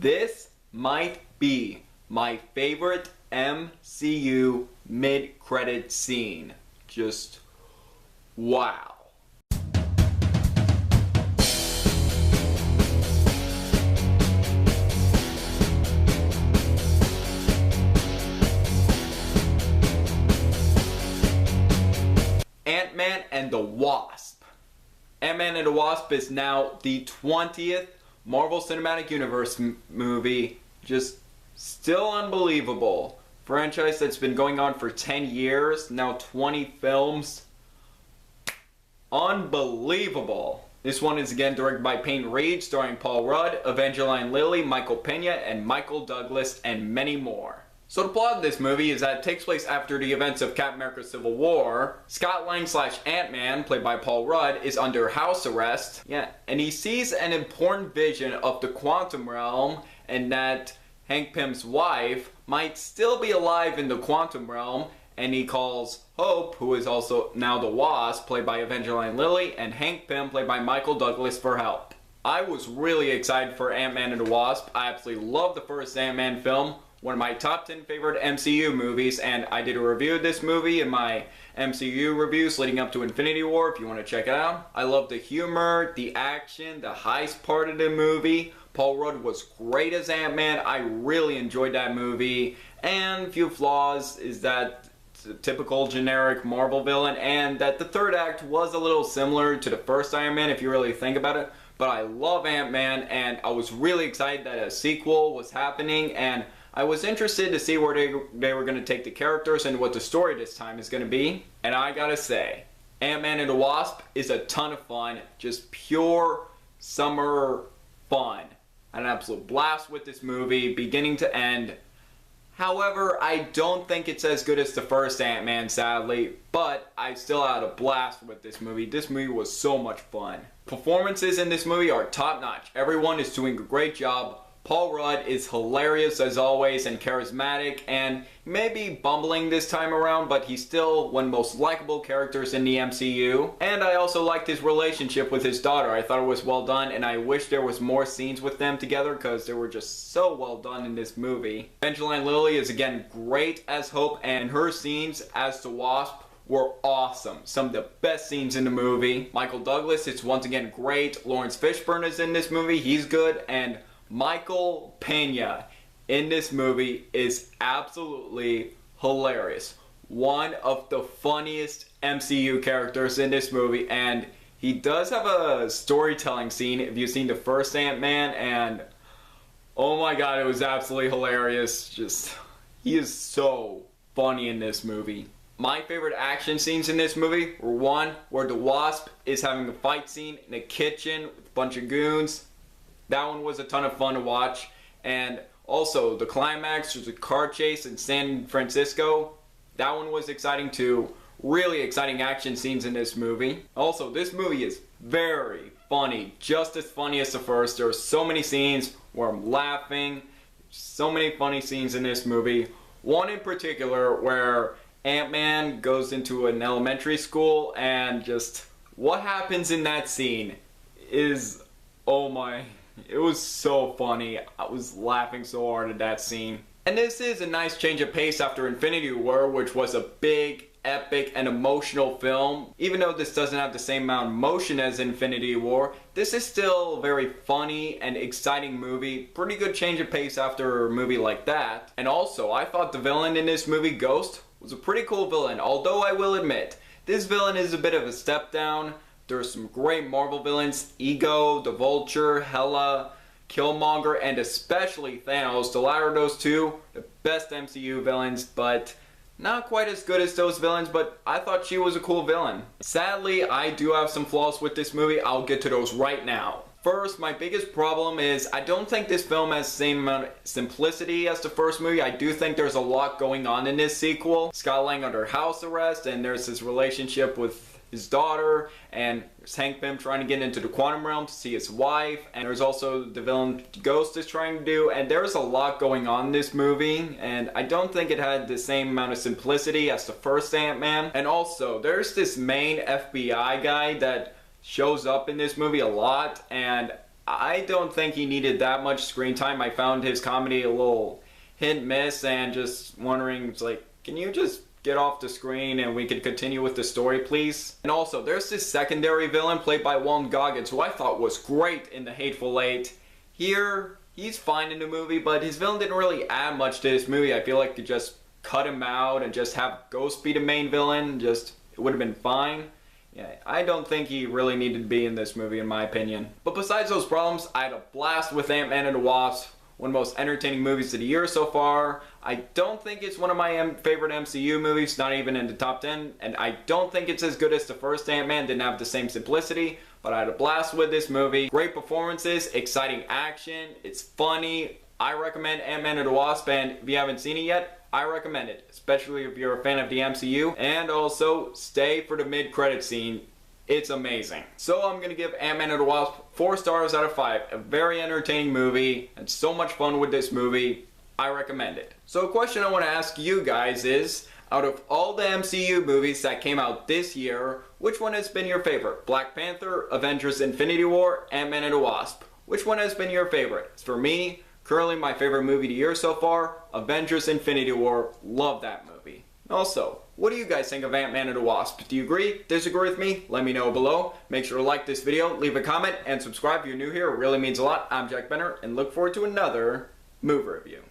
This might be my favorite MCU mid-credit scene. Just wow. Ant-Man and the Wasp. Ant-Man and the Wasp is now the 20th Marvel Cinematic Universe movie. Just still unbelievable. Franchise that's been going on for 10 years, now 20 films. Unbelievable. This one is again directed by Peyton Reed, starring Paul Rudd, Evangeline Lilly, Michael Pena, and Michael Douglas, and many more. So the plot of this movie is that it takes place after the events of Captain America Civil War. Scott Lang / Ant-Man, played by Paul Rudd, is under house arrest. And he sees an important vision of the quantum realm and that Hank Pym's wife might still be alive in the quantum realm, and he calls Hope, who is also now the Wasp, played by Evangeline Lilly, and Hank Pym, played by Michael Douglas, for help. I was really excited for Ant-Man and the Wasp. I absolutely loved the first Ant-Man film. One of my top 10 favorite MCU movies, and I did a review of this movie in my MCU reviews leading up to Infinity War if you want to check it out. I love the humor, the action, the heist part of the movie. Paul Rudd was great as Ant-Man. I really enjoyed that movie. And a few flaws is that it's a typical generic Marvel villain, and that the third act was a little similar to the first Iron Man if you really think about it. But I love Ant-Man, and I was really excited that a sequel was happening, and I was interested to see where they were going to take the characters and what the story this time is going to be. And I gotta say, Ant-Man and the Wasp is a ton of fun. Just pure summer fun. I had an absolute blast with this movie, beginning to end. However, I don't think it's as good as the first Ant-Man, sadly. But I still had a blast with this movie. This movie was so much fun. Performances in this movie are top notch. Everyone is doing a great job. Paul Rudd is hilarious as always and charismatic, and maybe bumbling this time around, but he's still one of the most likable characters in the MCU. And I also liked his relationship with his daughter. I thought it was well done, and I wish there was more scenes with them together because they were just so well done in this movie. Evangeline Lilly is again great as Hope, and her scenes as the Wasp were awesome. Some of the best scenes in the movie. Michael Douglas is once again great. Lawrence Fishburne is in this movie. He's good. And Michael Pena in this movie is absolutely hilarious. One of the funniest MCU characters in this movie, and he does have a storytelling scene if you've seen the first Ant-Man, and oh my god, it was absolutely hilarious. Just, he is so funny in this movie. My favorite action scenes in this movie were one where the Wasp is having a fight scene in a kitchen with a bunch of goons. That one was a ton of fun to watch. And also, the climax was a car chase in San Francisco. That one was exciting too. Really exciting action scenes in this movie. Also, this movie is very funny. Just as funny as the first. There are so many scenes where I'm laughing. So many funny scenes in this movie. One in particular where Ant-Man goes into an elementary school, and just what happens in that scene is, oh my... It was so funny. I was laughing so hard at that scene. And this is a nice change of pace after Infinity War, which was a big, epic, and emotional film. Even though this doesn't have the same amount of emotion as Infinity War, this is still a very funny and exciting movie. Pretty good change of pace after a movie like that. And also, I thought the villain in this movie, Ghost, was a pretty cool villain. Although I will admit, this villain is a bit of a step down. There's some great Marvel villains, Ego, the Vulture, Hela, Killmonger, and especially Thanos. The latter of those two, the best MCU villains, but not quite as good as those villains, but I thought she was a cool villain. Sadly, I do have some flaws with this movie. I'll get to those right now. First, my biggest problem is I don't think this film has the same amount of simplicity as the first movie. I do think there's a lot going on in this sequel. Scott Lang under house arrest, and there's his relationship with his daughter, and there's Hank Pym trying to get into the quantum realm to see his wife, and there's also the villain Ghost is trying to do, and there's a lot going on in this movie, and I don't think it had the same amount of simplicity as the first Ant-Man. And also, there's this main FBI guy that shows up in this movie a lot, and I don't think he needed that much screen time. I found his comedy a little hit and miss, and just wondering, it's like, can you just get off the screen and we could continue with the story, please? And also, there's this secondary villain played by Walton Goggins, who I thought was great in The Hateful Eight. Here, he's fine in the movie, but his villain didn't really add much to this movie. I feel like you just cut him out and just have Ghost be the main villain. Just, it would have been fine. Yeah, I don't think he really needed to be in this movie, in my opinion. But besides those problems, I had a blast with Ant-Man and the Wasp. One of the most entertaining movies of the year so far. I don't think it's one of my favorite MCU movies, not even in the top 10. And I don't think it's as good as the first Ant-Man, didn't have the same simplicity. But I had a blast with this movie. Great performances, exciting action, it's funny. I recommend Ant-Man and the Wasp, and if you haven't seen it yet, I recommend it, especially if you're a fan of the MCU. And also, stay for the mid-credit scene. It's amazing. So I'm gonna give Ant-Man and the Wasp 4 stars out of 5. A very entertaining movie, and so much fun with this movie. I recommend it. So a question I want to ask you guys is, out of all the MCU movies that came out this year, which one has been your favorite? Black Panther, Avengers Infinity War, Ant-Man and the Wasp. Which one has been your favorite? For me, currently my favorite movie of the year so far, Avengers Infinity War. Love that movie. Also, what do you guys think of Ant-Man and the Wasp? Do you agree? Disagree with me? Let me know below. Make sure to like this video, leave a comment, and subscribe if you're new here. It really means a lot. I'm Jack Benner, and look forward to another movie review.